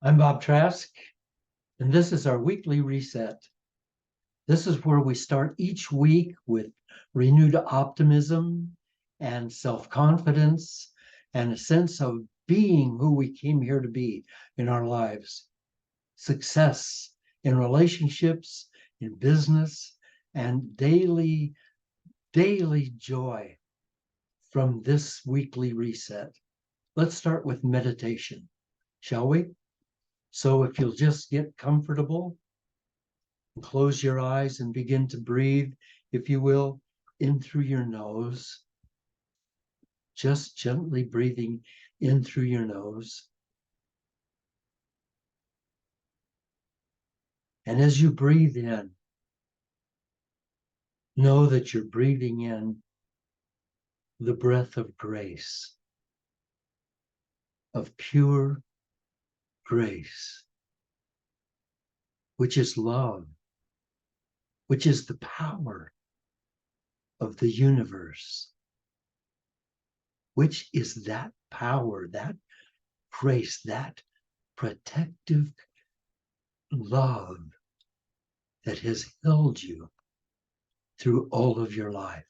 I'm Bob Trask, and this is our weekly reset. This is where we start each week with renewed optimism and self confidence and a sense of being who we came here to be in our lives. Success in relationships, in business, and daily joy from this weekly reset. Let's start with meditation, shall we? So if you'll just get comfortable, close your eyes and begin to breathe, if you will, in through your nose, just gently breathing in through your nose. And as you breathe in, know that you're breathing in the breath of grace, of pure grace, which is love, which is the power of the universe, which is that power, that grace, that protective love that has held you through all of your life.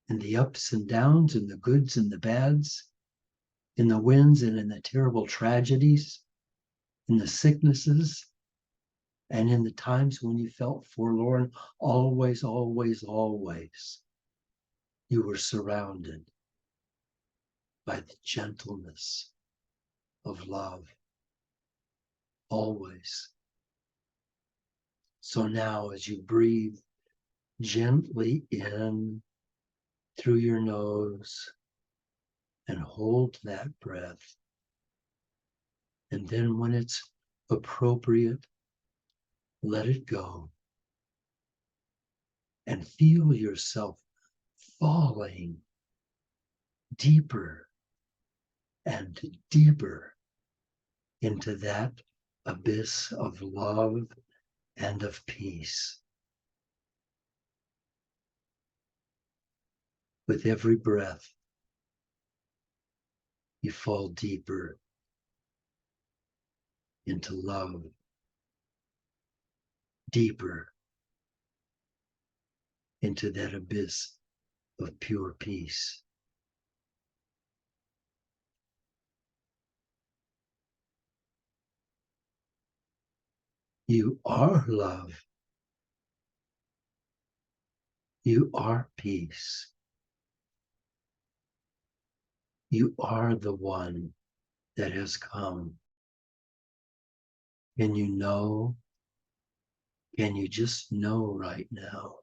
In the ups and downs, in the goods and the bads, in the wins and in the terrible tragedies, in the sicknesses, and in the times when you felt forlorn, always, always, always, you were surrounded by the gentleness of love. Always. So now as you breathe gently in through your nose and hold that breath, and then when it's appropriate, let it go and feel yourself falling deeper and deeper into that abyss of love and of peace. With every breath, you fall deeper into love, deeper into that abyss of pure peace. You are love. You are peace. You are the one that has come. Can you know? Can you just know right now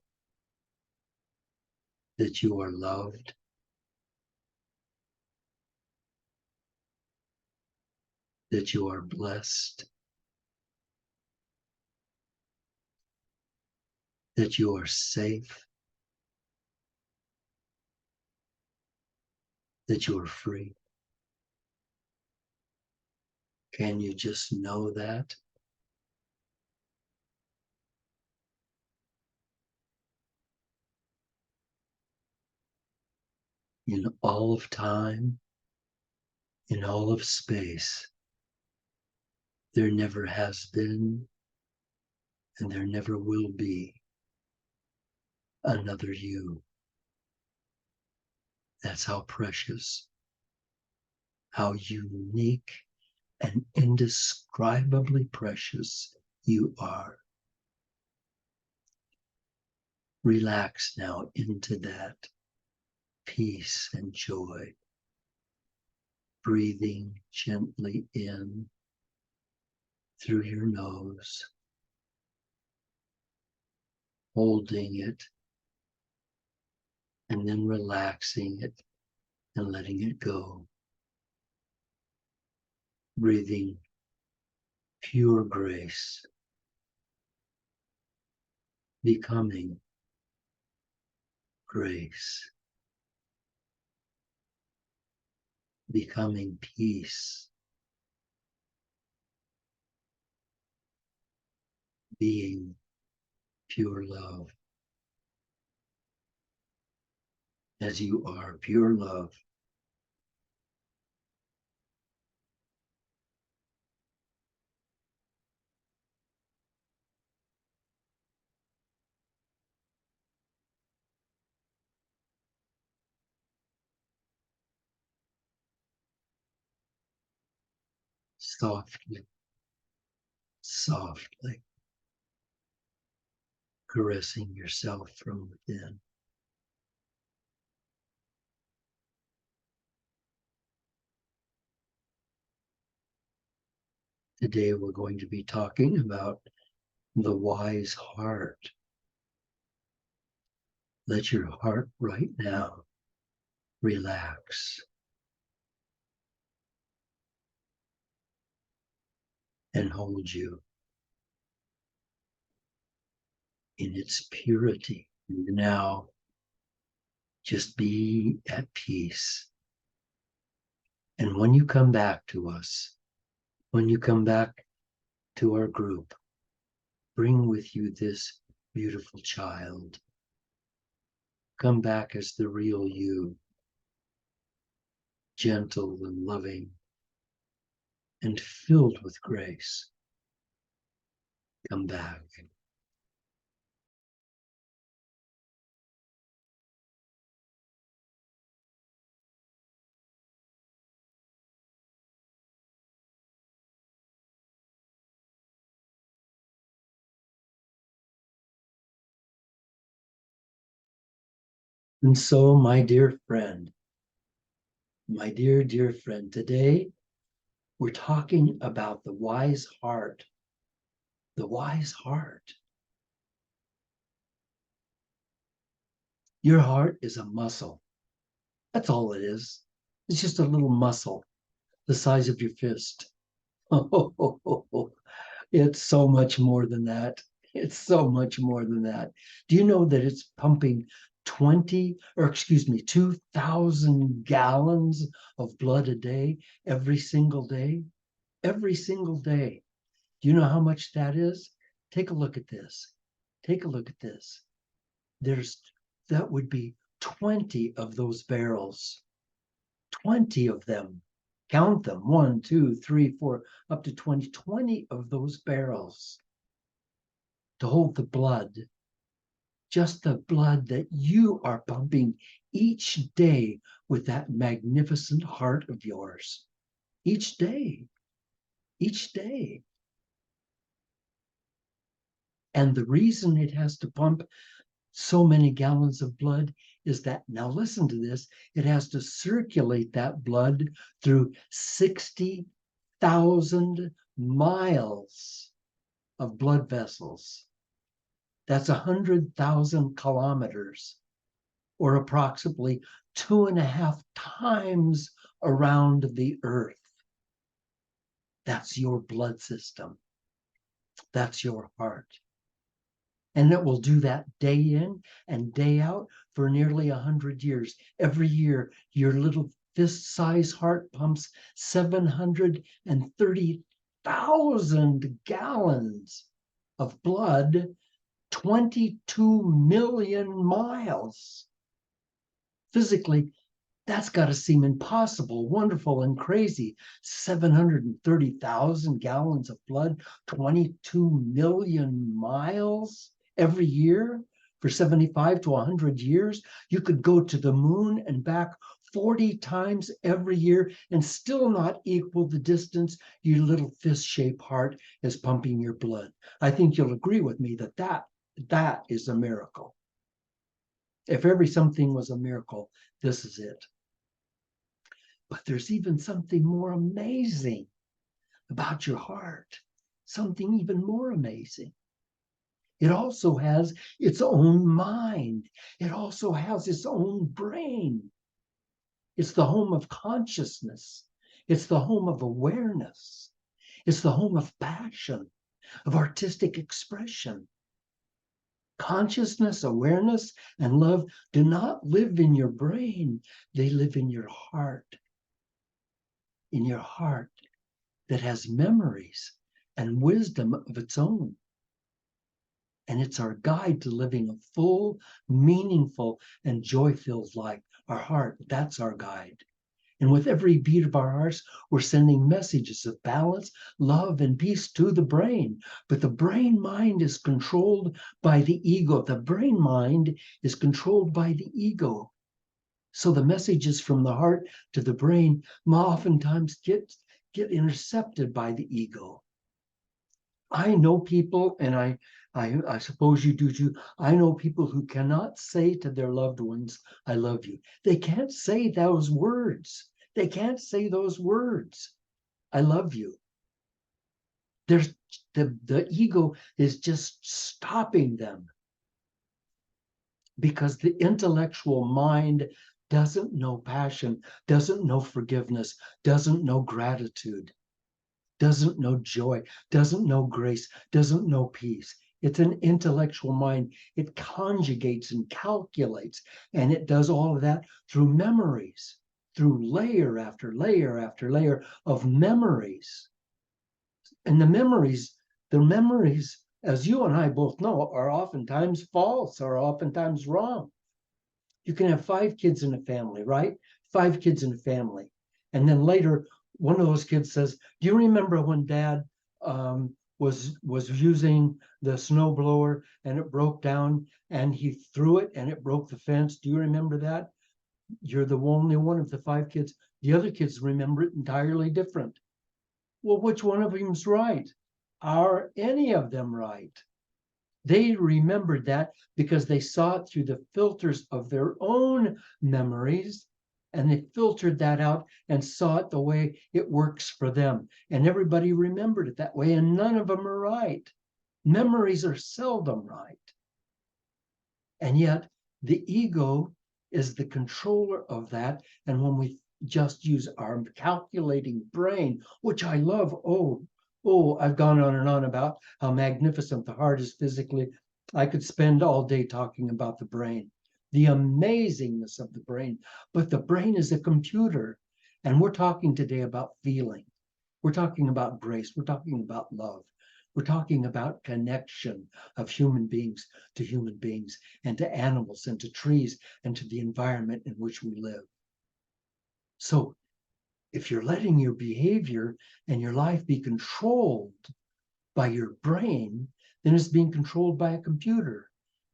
that you are loved? That you are blessed? That you are safe? That you are free? Can you just know that? In all of time, in all of space, there never has been and there never will be another you. That's how precious, how unique and indescribably precious you are. Relax now into that peace and joy, breathing gently in through your nose, holding it, and then relaxing it and letting it go. Breathing pure grace, becoming grace, becoming peace, being pure love. As you are pure love, softly, softly, caressing yourself from within. Today we're going to be talking about the wise heart. Let your heart right now relax and hold you in its purity. Now, just be at peace. And when you come back to us, when you come back to our group, bring with you this beautiful child. Come back as the real you, gentle and loving and filled with grace. Come back. And so, my dear friend, my dear, dear friend, today we're talking about the wise heart. The wise heart. Your heart is a muscle. That's all it is. It's just a little muscle the size of your fist. It's so much more than that. It's so much more than that. Do you know that it's pumping 2,000 gallons of blood a day, every single day? Every single day. Do you know how much that is? Take a look at this. Take a look at this. That would be 20 of those barrels. 20 of them. Count them. 1, 2, 3, 4, up to 20. 20 of those barrels to hold the blood. Just the blood that you are pumping each day with that magnificent heart of yours. Each day. Each day. And the reason it has to pump so many gallons of blood is that, now listen to this, it has to circulate that blood through 60,000 miles of blood vessels. That's 100,000 kilometers, or approximately 2.5 times around the earth. That's your blood system. That's your heart. And it will do that day in and day out for nearly 100 years. Every year, your little fist-sized heart pumps 730,000 gallons of blood, 22 million miles. Physically, that's got to seem impossible, wonderful, and crazy. 730,000 gallons of blood, 22 million miles every year for 75 to 100 years. You could go to the moon and back 40 times every year and still not equal the distance your little fist-shaped heart is pumping your blood. I think you'll agree with me that that is a miracle. If every something was a miracle, this is it. But there's even something more amazing about your heart, something even more amazing. It also has its own mind. It also has its own brain. It's the home of consciousness. It's the home of awareness. It's the home of passion, of artistic expression. Consciousness, awareness, and love do not live in your brain. They live in your heart. In your heart that has memories and wisdom of its own. And it's our guide to living a full, meaningful, and joy-filled life. Our heart, that's our guide. And with every beat of our hearts, we're sending messages of balance, love, and peace to the brain. But the brain mind is controlled by the ego. The brain mind is controlled by the ego. So the messages from the heart to the brain oftentimes get intercepted by the ego. I know people, and I suppose you do too. I know people who cannot say to their loved ones, I love you. They can't say those words. They can't say those words. I love you. There's the ego is just stopping them because the intellectual mind doesn't know passion, doesn't know forgiveness, doesn't know gratitude, doesn't know joy, doesn't know grace, doesn't know peace. It's an intellectual mind. It conjugates and calculates, and it does all of that through memories, through layer after layer after layer of memories. And the memories, as you and I both know, are oftentimes false or oftentimes wrong. You can have 5 kids in a family, right? 5 kids in a family. And then later, one of those kids says, do you remember when Dad was using the snowblower and it broke down and he threw it and it broke the fence? Do you remember that? You're the only one of the 5 kids. The other kids remember it entirely different. Well, which one of them's right? Are any of them right? They remembered that because they saw it through the filters of their own memories, and they filtered that out and saw it the way it works for them. And everybody remembered it that way, and none of them are right. Memories are seldom right. And yet the ego is the controller of that. And when we just use our calculating brain, which I love, I've gone on and on about how magnificent the heart is physically. I could spend all day talking about the brain, the amazingness of the brain. But the brain is a computer. And we're talking today about feeling. We're talking about grace. We're talking about love. We're talking about connection of human beings to human beings and to animals and to trees and to the environment in which we live. So if you're letting your behavior and your life be controlled by your brain, then it's being controlled by a computer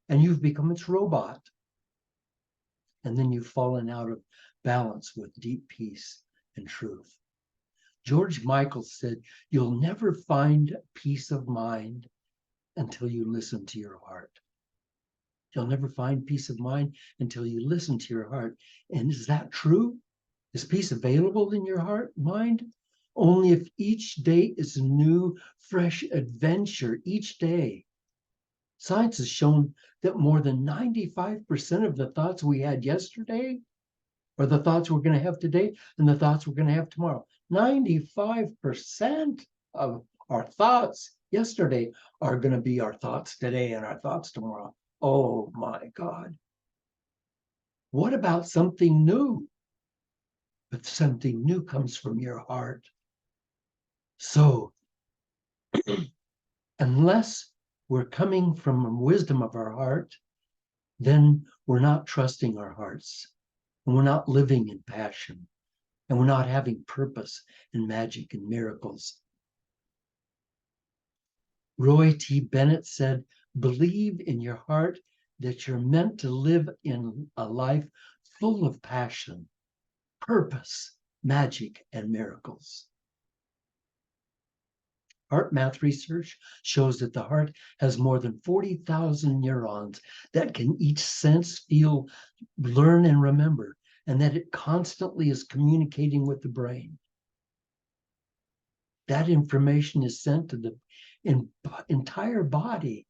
and you've become its robot. And then you've fallen out of balance with deep peace and truth. George Michael said, you'll never find peace of mind until you listen to your heart. You'll never find peace of mind until you listen to your heart. And is that true? Is peace available in your heart, mind? Only if each day is a new, fresh adventure each day. Science has shown that more than 95% of the thoughts we had yesterday are the thoughts we're going to have today and the thoughts we're going to have tomorrow. 95% of our thoughts yesterday are going to be our thoughts today and our thoughts tomorrow. Oh my God. What about something new? But something new comes from your heart. So, unless we're coming from the wisdom of our heart, then we're not trusting our hearts, and we're not living in passion, and we're not having purpose and magic and miracles. Roy T. Bennett said, believe in your heart that you're meant to live in a life full of passion, purpose, magic, and miracles. HeartMath research shows that the heart has more than 40,000 neurons that can each sense, feel, learn, and remember, and that it constantly is communicating with the brain. That information is sent to the entire body.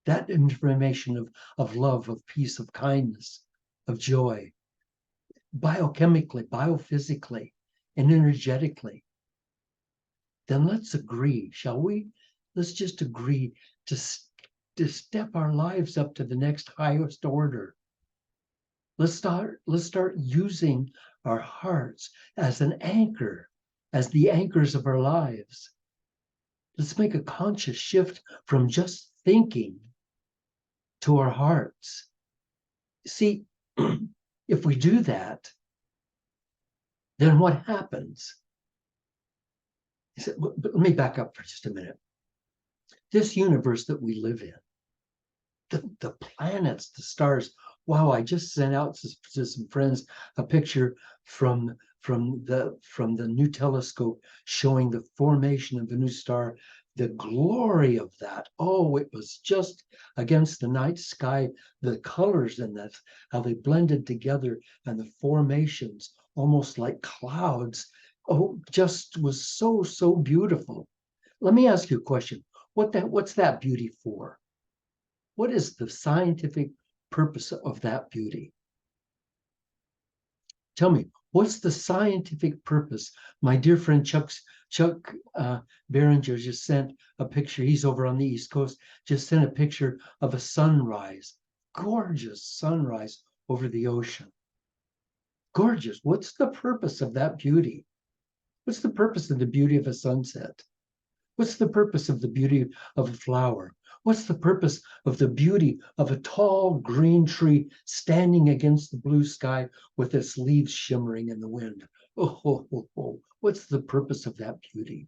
That information of love, of peace, of kindness, of joy, biochemically, biophysically, and energetically. Then let's agree, shall we? Let's just agree to step our lives up to the next highest order. Let's start using our hearts as an anchor, as the anchors of our lives. Let's make a conscious shift from just thinking to our hearts. See, if we do that, then what happens? He said, let me back up for just a minute. This universe that we live in, the planets, the stars. Wow, I just sent out to some friends a picture from from the new telescope showing the formation of the new star, the glory of that. Oh, it was just against the night sky, the colors in that, how they blended together, and the formations almost like clouds. Oh, just was so beautiful. Let me ask you a question. What's that beauty for? What is the scientific purpose of that beauty? Tell me, what's the scientific purpose? My dear friend Chuck Behringer just sent a picture. He's over on the East Coast. Just sent a picture of a sunrise, gorgeous sunrise over the ocean. Gorgeous. What's the purpose of that beauty? What's the purpose of the beauty of a sunset? What's the purpose of the beauty of a flower? What's the purpose of the beauty of a tall green tree standing against the blue sky with its leaves shimmering in the wind? Oh. What's the purpose of that beauty?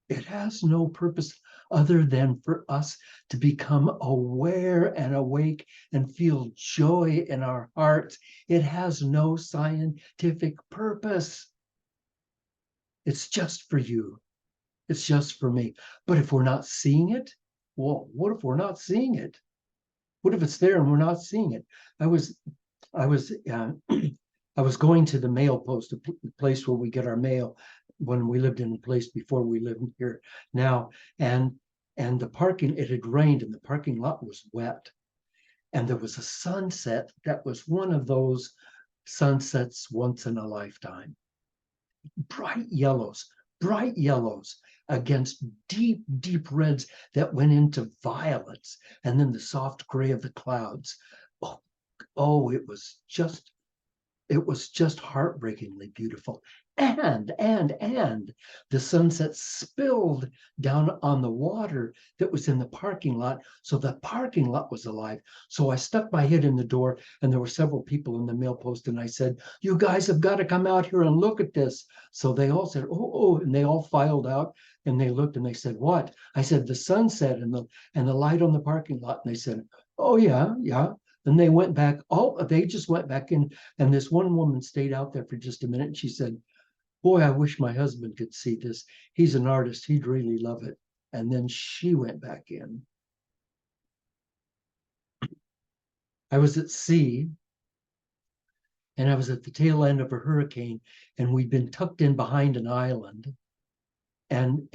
It has no purpose other than for us to become aware and awake and feel joy in our hearts. It has no scientific purpose. It's just for you. It's just for me. But if we're not seeing it, well, what if we're not seeing it? What if it's there and we're not seeing it? I was I was going to the mail post, a place where we get our mail, when we lived in a place before we live here now, and the parking, it had rained and the parking lot was wet, and there was a sunset that was one of those sunsets once in a lifetime. Bright yellows against deep reds that went into violets, and then the soft gray of the clouds. Oh, it was just heartbreakingly beautiful. And the sunset spilled down on the water that was in the parking lot. So the parking lot was alive. So I stuck my head in the door, and there were several people in the mail post, and I said, "You guys have got to come out here and look at this." So they all said, oh, and they all filed out, and they looked and they said, "What?" I said, "The sunset and the light on the parking lot." And they said, "Oh yeah. Then they went back. They just went back in, and this one woman stayed out there for just a minute. And she said, "Boy, I wish my husband could see this. He's an artist. He'd really love it." And then she went back in. I was at sea, and I was at the tail end of a hurricane, and we'd been tucked in behind an island, and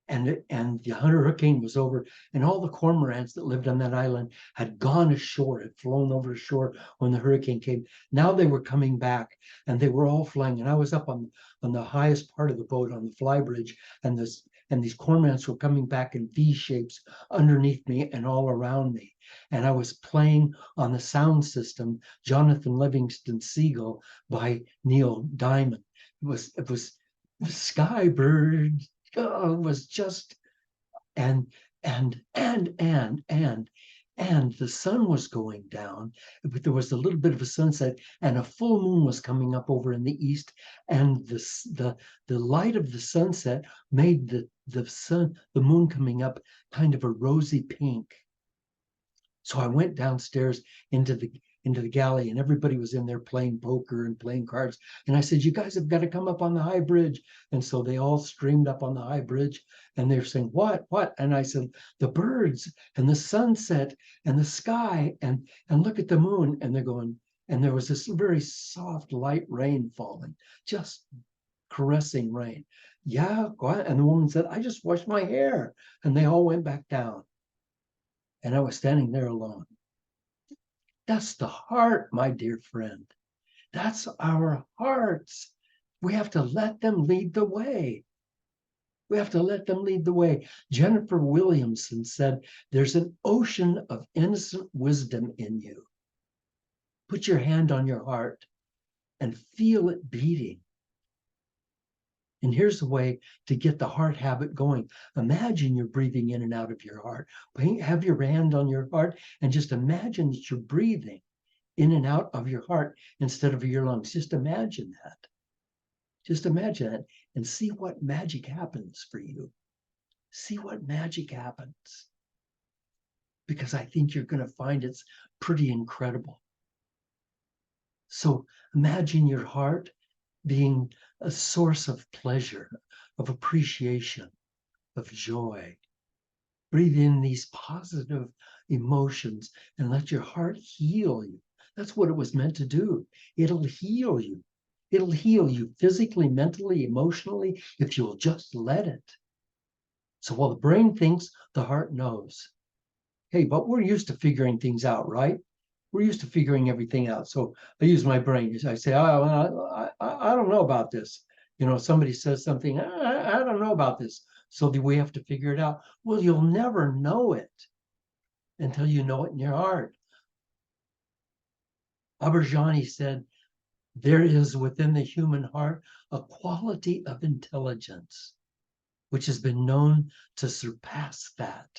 the hurricane was over, and all the cormorants that lived on that island had gone ashore, had flown over shore when the hurricane came. Now they were coming back, and they were all flying, and I was up on the highest part of the boat on the flybridge, and these cormorants were coming back in V shapes underneath me and all around me. And I was playing on the sound system Jonathan Livingston Seagull by Neil Diamond. It was Skybird. Oh, it was just, and the sun was going down, but there was a little bit of a sunset, and a full moon was coming up over in the east, and the light of the sunset made the moon coming up kind of a rosy pink. So I went downstairs into the galley, and everybody was in there playing poker and playing cards. And I said, "You guys have got to come up on the high bridge." And so they all streamed up on the high bridge, and they're saying, "What? And I said, "The birds and the sunset and the sky, and look at the moon." And they're going, and there was this very soft, light rain falling, just caressing rain. "Yeah, what?" And the woman said, "I just washed my hair." And they all went back down. And I was standing there alone. That's the heart, my dear friend. That's our hearts. We have to let them lead the way. We have to let them lead the way. Jennifer Williamson said, "There's an ocean of innocent wisdom in you. Put your hand on your heart and feel it beating." And here's the way to get the heart habit going. Imagine you're breathing in and out of your heart. Have your hand on your heart and just imagine that you're breathing in and out of your heart instead of your lungs. Just imagine that. Just imagine it and see what magic happens for you. See what magic happens. Because I think you're going to find it's pretty incredible. So imagine your heart being a source of pleasure, of appreciation, of joy. Breathe in these positive emotions and let your heart heal you. That's what it was meant to do. It'll heal you. It'll heal you physically, mentally, emotionally, if you'll just let it. So while the brain thinks, the heart knows. Hey, but we're used to figuring things out, right? We're used to figuring everything out. So I use my brain. I say, oh, I don't know about this. Somebody says something, I don't know about this. So do we have to figure it out? Well, you'll never know it until you know it in your heart. Aberjani said, there is within the human heart a quality of intelligence which has been known to surpass that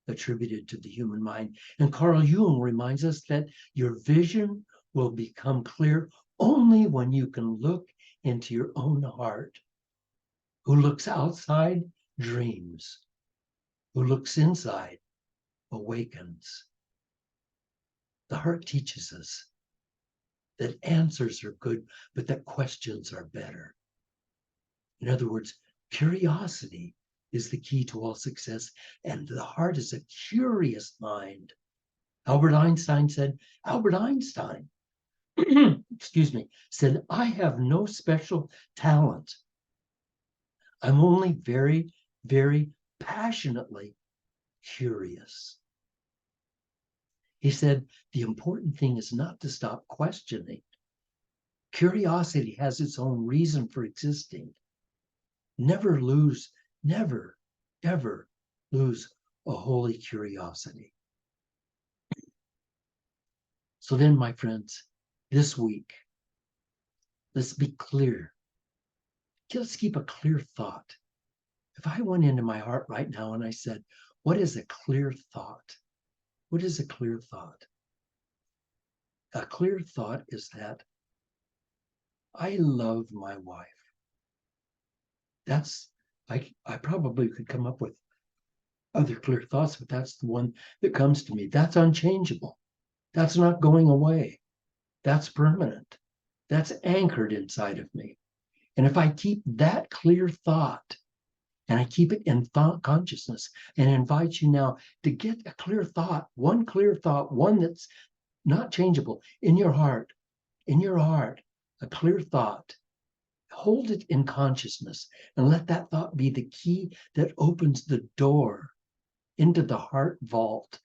attributed to the human mind. And Carl Jung reminds us that your vision will become clear only when you can look into your own heart. Who looks outside dreams. Who looks inside awakens. The heart teaches us that answers are good, but that questions are better. In other words, curiosity is the key to all success, and the heart is a curious mind. Albert Einstein, excuse me, said, I have no special talent. I'm only very, very passionately curious. He said, the important thing is not to stop questioning. Curiosity has its own reason for existing. Never, ever lose a holy curiosity. So then, my friends, this week, let's be clear. Let's keep a clear thought. If I went into my heart right now and I said, what is a clear thought? What is a clear thought? A clear thought is that I love my wife. I probably could come up with other clear thoughts, but that's the one that comes to me. That's unchangeable. That's not going away. That's permanent. That's anchored inside of me. And if I keep that clear thought and I keep it in thought consciousness and invite you now to get a clear thought, one that's not changeable in your heart, a clear thought. Hold it in consciousness and let that thought be the key that opens the door into the heart vault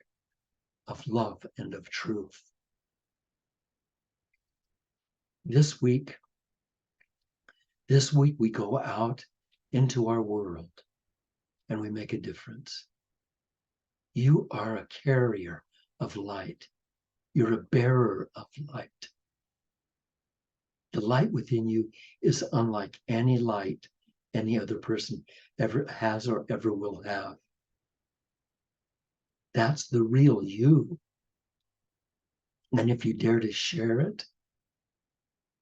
of love and of truth. This week we go out into our world and we make a difference. You are a carrier of light. You're a bearer of light. The light within you is unlike any light any other person ever has or ever will have. That's the real you. And if you dare to share it,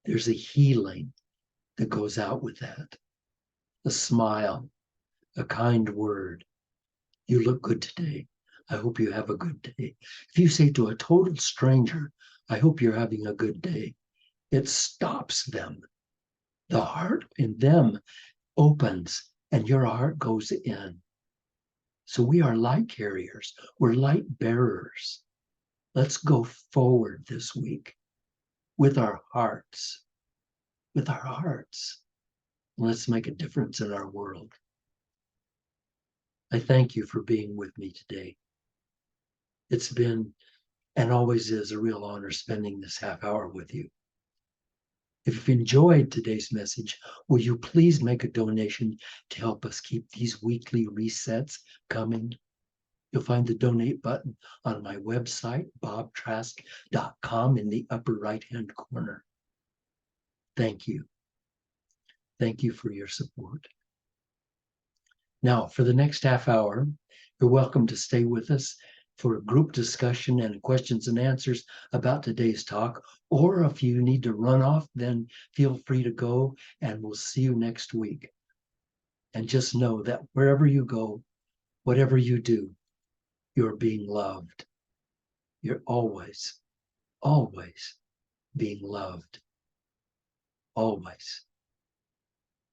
there's a healing that goes out with that. A smile, a kind word. You look good today. I hope you have a good day. If you say to a total stranger, I hope you're having a good day, it stops them. The heart in them opens and your heart goes in. So we are light carriers. We're light bearers. Let's go forward this week with our hearts. With our hearts. Let's make a difference in our world. I thank you for being with me today. It's been and always is a real honor spending this half hour with you. If you've enjoyed today's message, will you please make a donation to help us keep these weekly resets coming? You'll find the donate button on my website, bobtrask.com, in the upper right-hand corner. Thank you. Thank you for your support. Now, for the next half hour, you're welcome to stay with us for a group discussion and questions and answers about today's talk. Or if you need to run off, then feel free to go, and we'll see you next week. And just know that wherever you go, whatever you do, you're being loved. You're always, always being loved. Always.